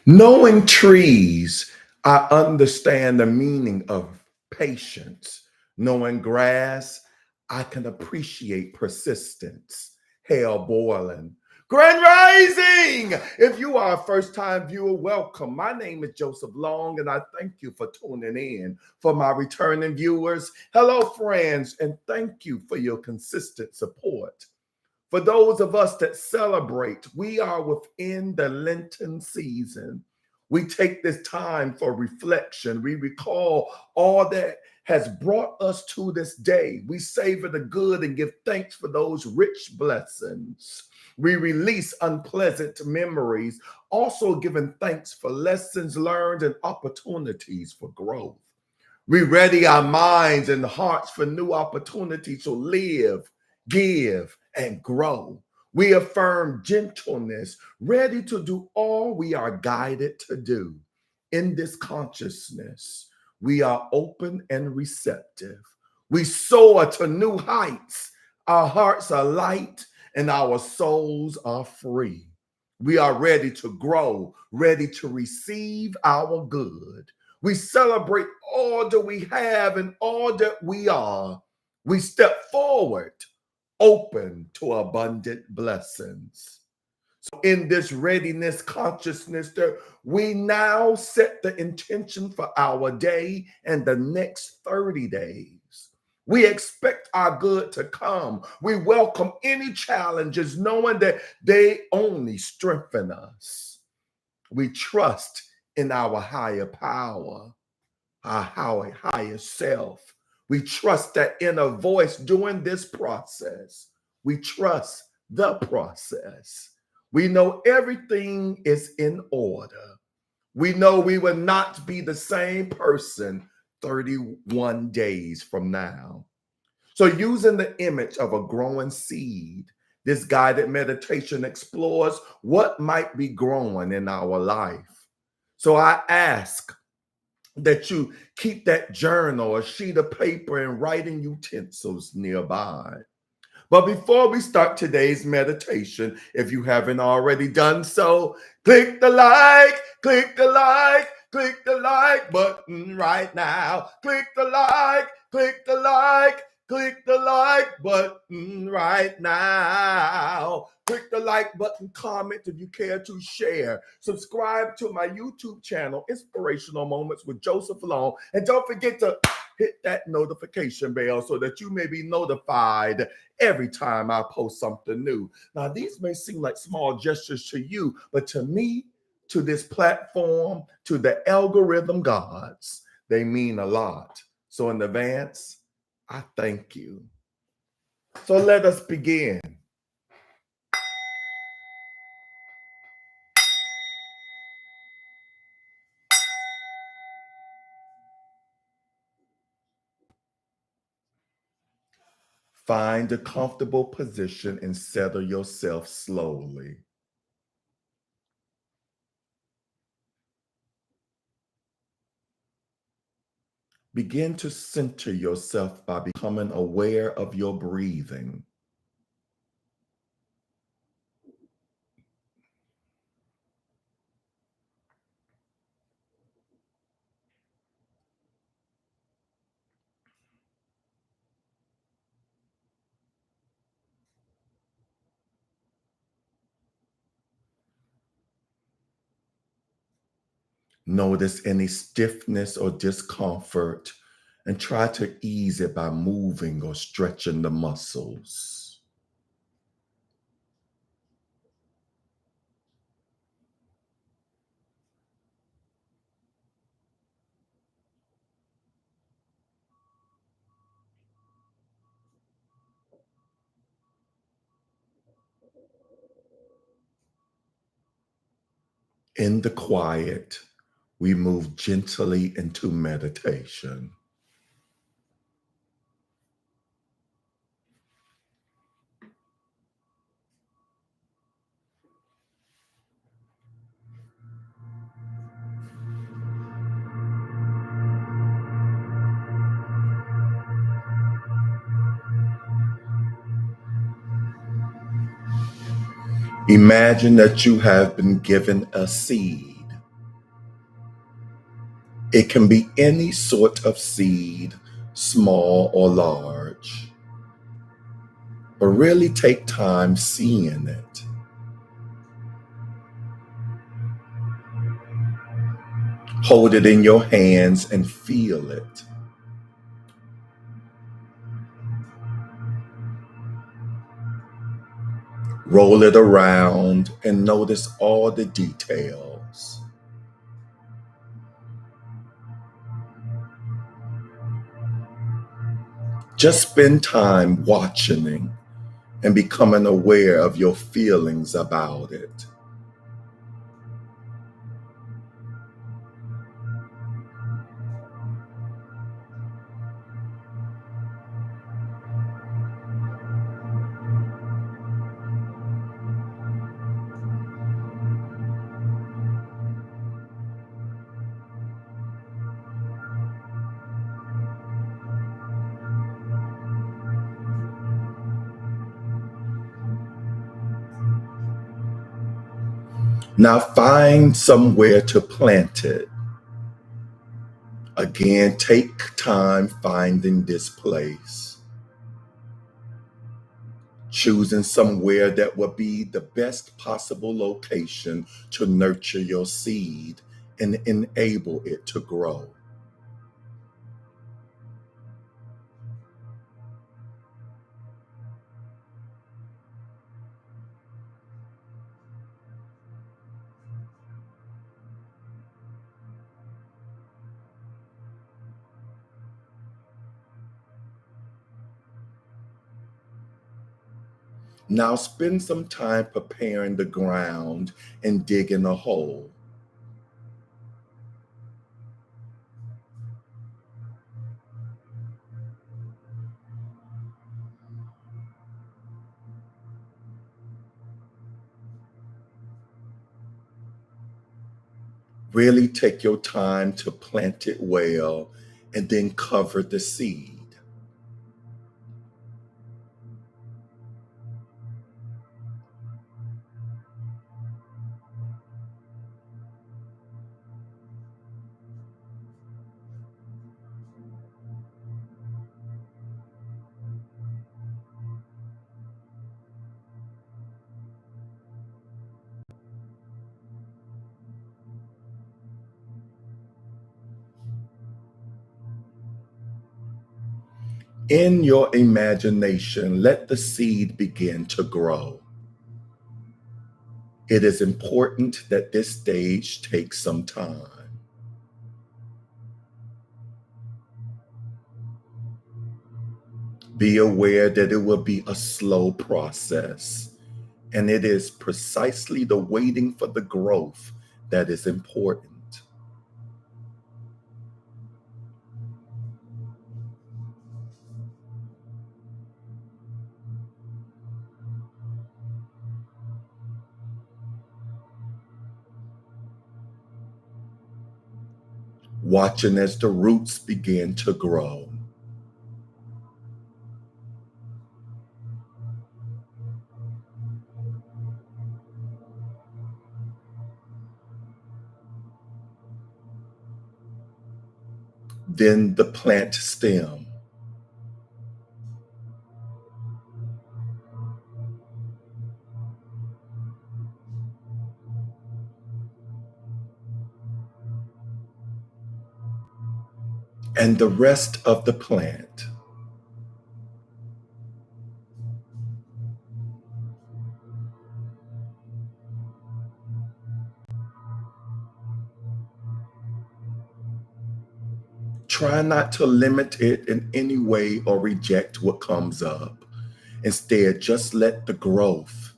Knowing trees, I understand the meaning of patience. Knowing grass, I can appreciate persistence. Hail boiling. Grand Rising! If you are a first time viewer, welcome. My name is Joseph Long, and I thank you for tuning in. For my returning viewers, hello, friends, and thank you for your consistent support. For those of us that celebrate, we are within the Lenten season. We take this time for reflection. We recall all that has brought us to this day. We savor the good and give thanks for those rich blessings. We release unpleasant memories, also giving thanks for lessons learned and opportunities for growth. We ready our minds and hearts for new opportunities to live, give, and grow. We affirm gentleness, ready to do all we are guided to do. In this consciousness, we are open and receptive. We soar to new heights. Our hearts are light and our souls are free. We are ready to grow, ready to receive our good. We celebrate all that we have and all that we are. We step forward, open to abundant blessings. So, in this readiness consciousness, that we now set the intention for our day and the next 30 days. We expect our good to come. We welcome any challenges, knowing that they only strengthen us. We trust in our higher power, our higher self. We trust that inner voice during this process. We trust the process. We know everything is in order. We know we will not be the same person 31 days from now. So, using the image of a growing seed, this guided meditation explores what might be growing in our life. So, I ask that you keep that journal, a sheet of paper, and writing utensils nearby. But before we start today's meditation, if you haven't already done so, click the like, click the like, click the like button right now. Click the like, click the like, click the like button right now. Click the like button, comment if you care to share. Subscribe to my YouTube channel, Inspirational Moments with Joseph Long. And don't forget to hit that notification bell so that you may be notified every time I post something new. Now, these may seem like small gestures to you, but to me, to this platform, to the algorithm gods, they mean a lot. So in advance, I thank you. So let us begin. Find a comfortable position and settle yourself slowly. Begin to center yourself by becoming aware of your breathing. Notice any stiffness or discomfort and try to ease it by moving or stretching the muscles. In the quiet, we move gently into meditation. Imagine that you have been given a seed. It can be any sort of seed, small or large, but really take time seeing it. Hold it in your hands and feel it. Roll it around and notice all the details. Just spend time watching and becoming aware of your feelings about it. Now find somewhere to plant it. Again, take time finding this place, choosing somewhere that will be the best possible location to nurture your seed and enable it to grow. Now spend some time preparing the ground and digging a hole. Really take your time to plant it well and then cover the seed. In your imagination, let the seed begin to grow. It is important that this stage takes some time. Be aware that it will be a slow process, and it is precisely the waiting for the growth that is important. Watching as the roots begin to grow. Then the plant stem, and the rest of the plant. Try not to limit it in any way or reject what comes up. Instead, just let the growth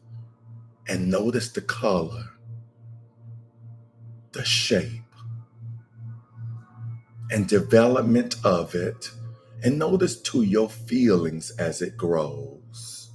and notice the color, the shape, and development of it, and notice to your feelings as it grows.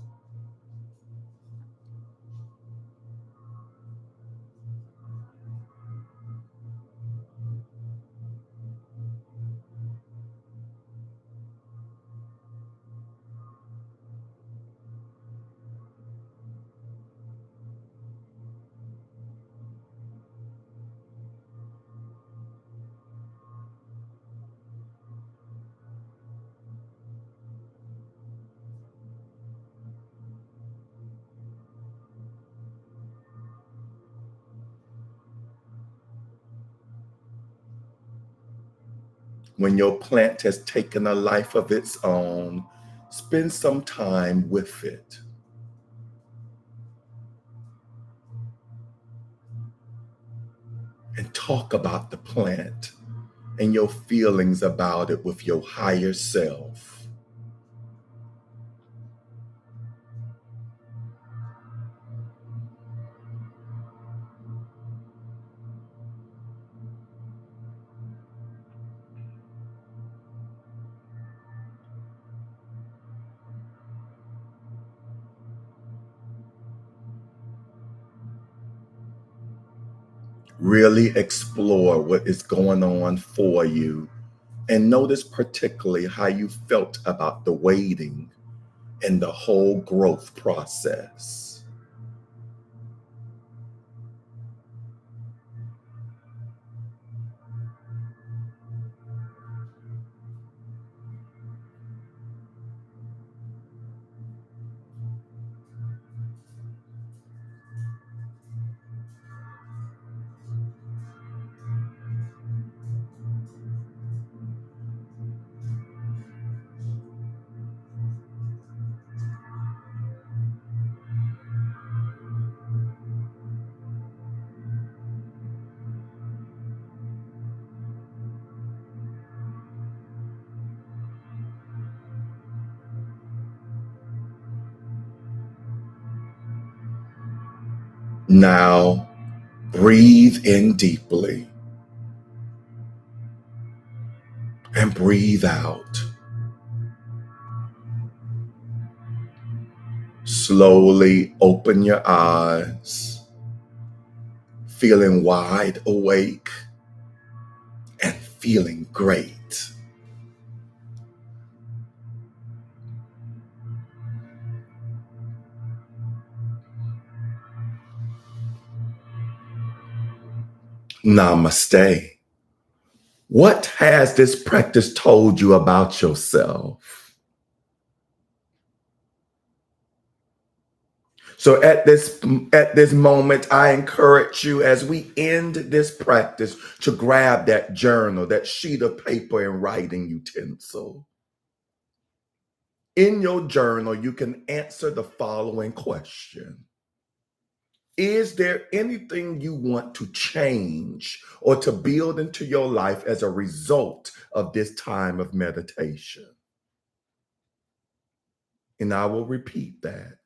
When your plant has taken a life of its own, spend some time with it. And talk about the plant and your feelings about it with your higher self. Really explore what is going on for you and notice particularly how you felt about the waiting and the whole growth process. Now, breathe in deeply and breathe out. Slowly open your eyes, feeling wide awake and feeling great. Namaste. What has this practice told you about yourself? So at this moment, I encourage you as we end this practice to grab that journal, that sheet of paper and writing utensil. In your journal, you can answer the following question. Is there anything you want to change or to build into your life as a result of this time of meditation? And I will repeat that.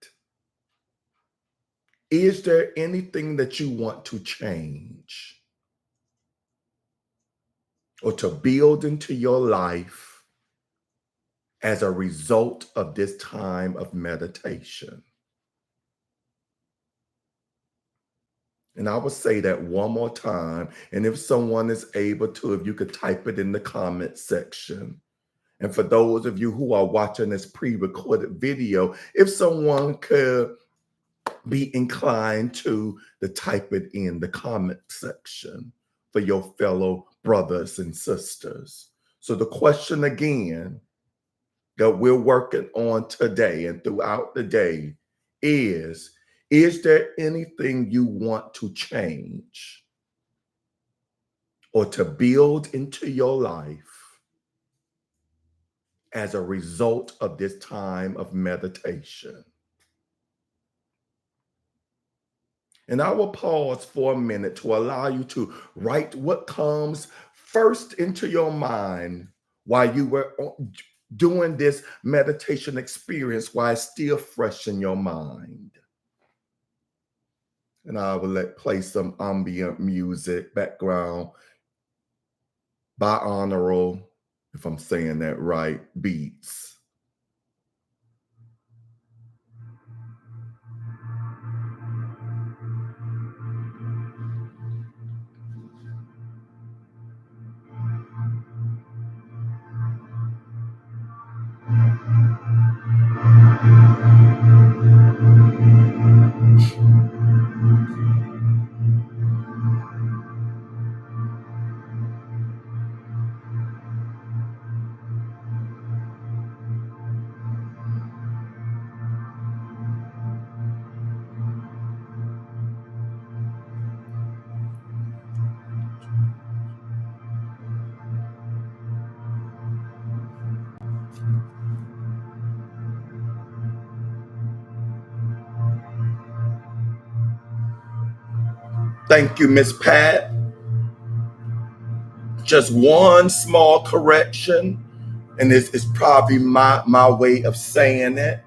Is there anything that you want to change or to build into your life as a result of this time of meditation? And I will say that one more time. And if someone is able to, if you could type it in the comment section. And for those of you who are watching this pre-recorded video, if someone could be inclined to type it in the comment section for your fellow brothers and sisters. So the question again that we're working on today and throughout the day is there anything you want to change or to build into your life as a result of this time of meditation? And I will pause for a minute to allow you to write what comes first into your mind while you were doing this meditation experience, while it's still fresh in your mind. And I will play some ambient music, background, binaural, if I'm saying that right, beats. Thank you, Miss Pat. Just one small correction, and this is probably my way of saying it.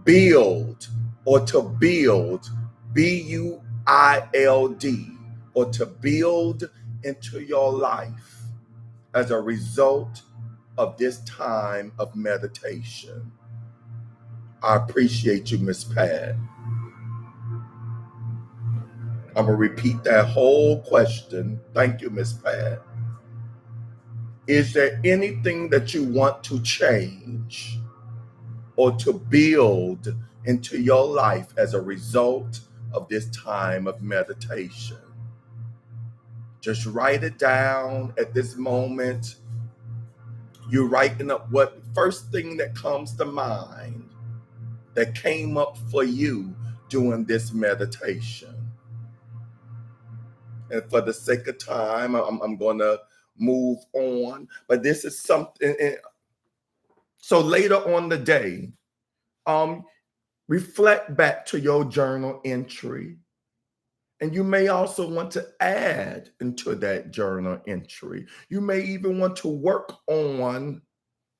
Build, or to build, B-U-I-L-D, or to build into your life as a result of this time of meditation. I appreciate you, Miss Pat. I'm gonna repeat that whole question. Thank you, Miss Pat. Is there anything that you want to change or to build into your life as a result of this time of meditation? Just write it down at this moment. You're writing up what first thing that comes to mind that came up for you during this meditation. And for the sake of time, I'm going to move on. But this is something. So later on the day, reflect back to your journal entry. And you may also want to add into that journal entry. You may even want to work on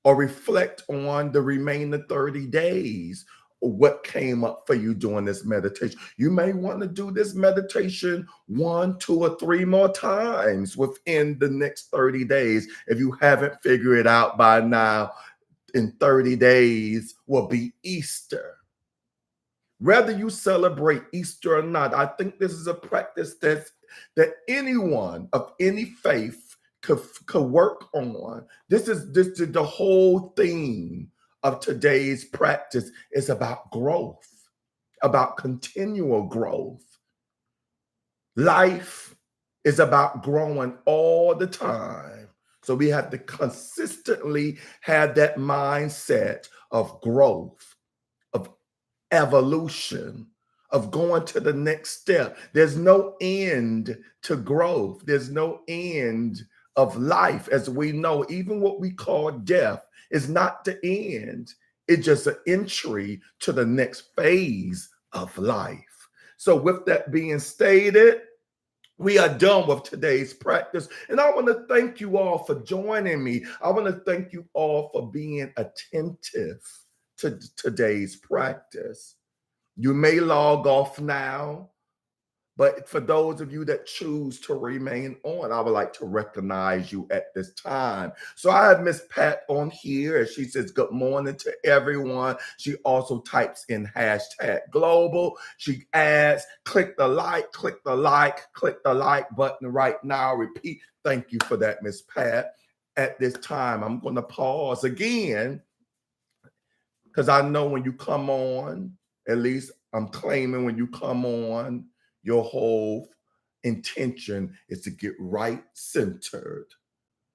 or reflect on the remaining 30 days, what came up for you during this meditation. You may want to do this meditation 1, 2, or 3 more times within the next 30 days. If you haven't figured it out by now, in 30 days will be Easter. Whether you celebrate Easter or not, I think this is a practice that anyone of any faith could work on. This is the whole theme of today's practice is about growth, about continual growth. Life is about growing all the time. So we have to consistently have that mindset of growth, of evolution, of going to the next step. There's no end to growth. There's no end of life. As we know, even what we call death is not the end. It's just an entry to the next phase of life. So with that being stated, we are done with today's practice. And I want to thank you all for joining me. I want to thank you all for being attentive to today's practice. You may log off now, but for those of you that choose to remain on, I would like to recognize you at this time. So I have Miss Pat on here, and she says, good morning to everyone. She also types in #global. She adds, click the like button right now. Repeat, thank you for that, Miss Pat. At this time, I'm going to pause again, because I know when you come on, at least I'm claiming when you come on, your whole intention is to get right centered.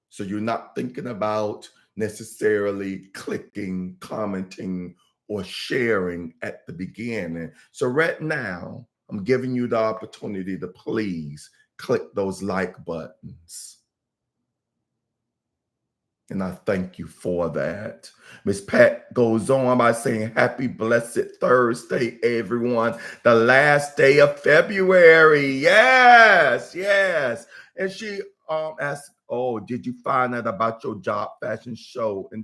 So you're not thinking about necessarily clicking, commenting, or sharing at the beginning. So right now, I'm giving you the opportunity to please click those like buttons. And I thank you for that. Miss Pat goes on by saying, happy blessed Thursday, everyone. The last day of February. Yes, yes. And she asked, oh, did you find out about your job fashion show? And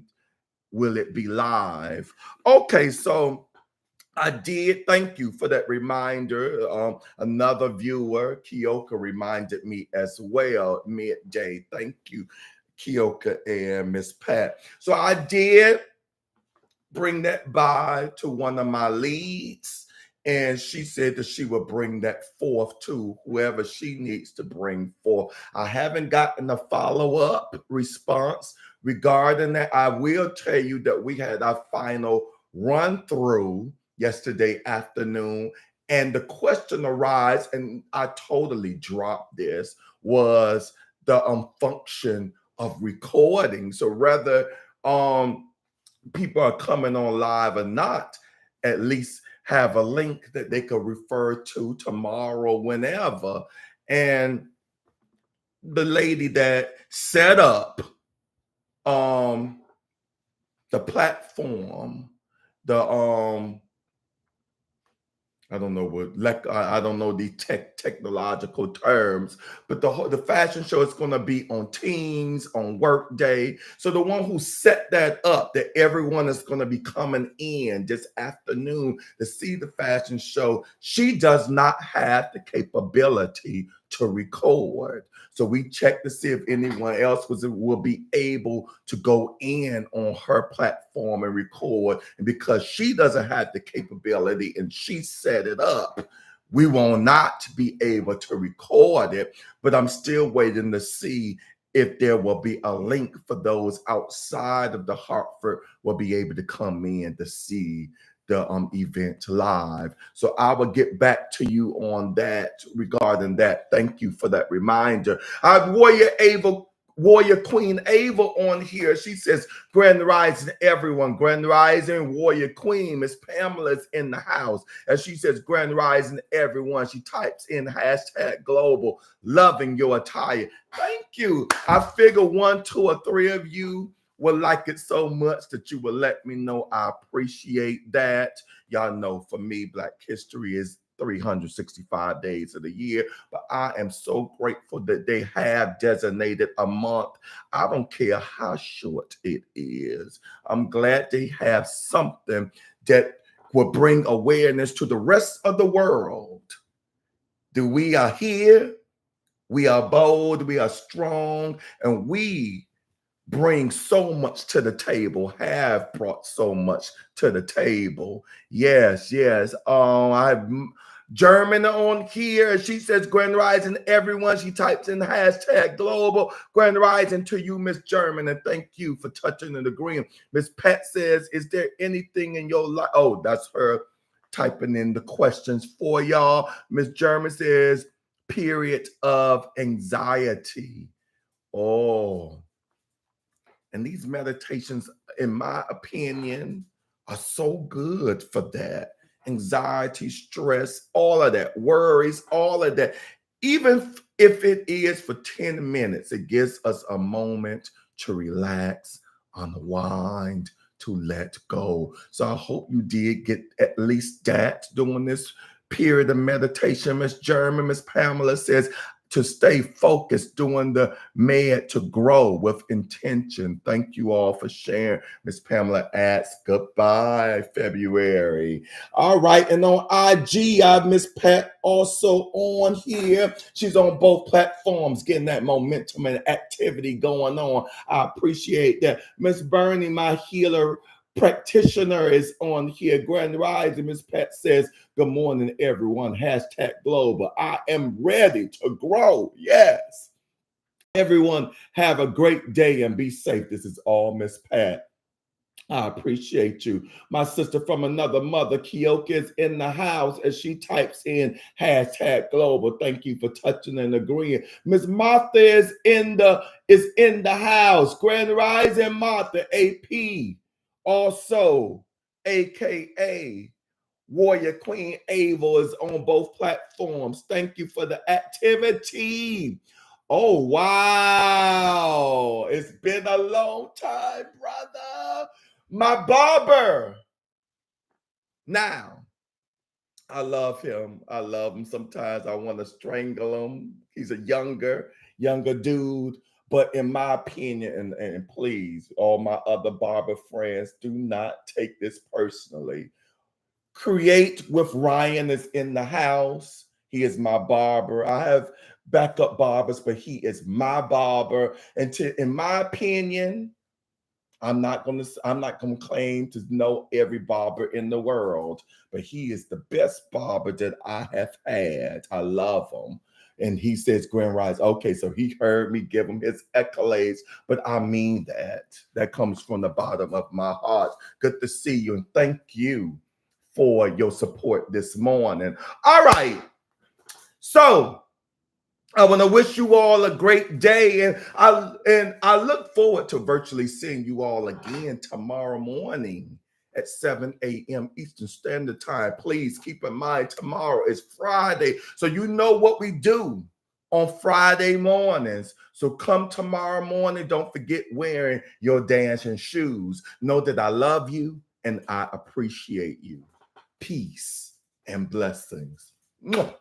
will it be live? Okay, so I did. Thank you for that reminder. Another viewer, Kioka, reminded me as well midday. Thank you, Kioka and Miss Pat. So I did bring that by to one of my leads, and she said that she would bring that forth to whoever she needs to bring forth. I haven't gotten a follow-up response regarding that. I will tell you that we had our final run through yesterday afternoon, and the question arises, and I totally dropped this, was the function of recording. So whether people are coming on live or not, at least have a link that they could refer to tomorrow, whenever. And the lady that set up the platform, the I don't know what like I don't know the technological terms, but the fashion show is going to be on Teams on work day. So the one who set that up, that everyone is going to be coming in this afternoon to see the fashion show, she does not have the capability to record. So we checked to see if anyone else will be able to go in on her platform and record. And because she doesn't have the capability and she set it up, we will not be able to record it. But I'm still waiting to see if there will be a link for those outside of the Hartford will be able to come in to see the event live. So I will get back to you on that regarding that. Thank you for that reminder. I have Warrior Queen Ava on here. She says, Grand Rising, everyone. Grand Rising, Warrior Queen. Miss Pamela's in the house. As she says, Grand Rising, everyone. She types in hashtag global, loving your attire. Thank you. I figure 1, 2, or 3 of you will like it so much that you will let me know. I appreciate that. Y'all know for me, Black History is 365 days of the year, but I am so grateful that they have designated a month. I don't care how short it is. I'm glad they have something that will bring awareness to the rest of the world. That we are here, we are bold, we are strong, and we bring so much to the table, have brought so much to the table. Yes, yes. I have German on here. She says, Grand Rising, everyone. She types in hashtag global. Grand Rising to you, Miss German, and thank you for touching and agreeing. Miss Pat says, is there anything in your life? Oh, that's her typing in the questions for y'all. Miss German says, period of anxiety. Oh, and these meditations, in my opinion, are so good for that. Anxiety, stress, all of that, worries, all of that. Even if it is for 10 minutes, it gives us a moment to relax, unwind, to let go. So I hope you did get at least that during this period of meditation. Miss German, Miss Pamela says, to stay focused, doing the med to grow with intention. Thank you all for sharing. Miss Pamela asks, goodbye, February. All right, and on IG, I have Miss Pat also on here. She's on both platforms, getting that momentum and activity going on. I appreciate that. Miss Bernie, my healer practitioner, is on here. Grand Rising, Miss Pat says, good morning, everyone. Hashtag global. I am ready to grow. Yes. Everyone have a great day and be safe. This is all Miss Pat. I appreciate you. My sister from another mother, Kioka, is in the house as she types in hashtag global. Thank you for touching and agreeing. Miss Martha is in the house. Grand Rising Martha, AP. Also, AKA Warrior Queen Ava, is on both platforms. Thank you for the activity. Oh, wow. It's been a long time, brother. My barber. Now, I love him. I love him. Sometimes I want to strangle him. He's a younger dude. But in my opinion, and please, all my other barber friends, do not take this personally. Create with Ryan is in the house. He is my barber. I have backup barbers, but he is my barber. And in my opinion, I'm not gonna claim to know every barber in the world, but he is the best barber that I have had. I love him. And he says, Grand Rise. Okay, so he heard me give him his accolades, but I mean that. That comes from the bottom of my heart. Good to see you, and thank you for your support this morning. All right. So I want to wish you all a great day, and I look forward to virtually seeing you all again tomorrow morning at 7 a.m. Eastern Standard Time. Please keep in mind, tomorrow is Friday, so you know what we do on Friday mornings. So come tomorrow morning. Don't forget wearing your dancing shoes. Know that I love you and I appreciate you. Peace. and blessings. Mwah.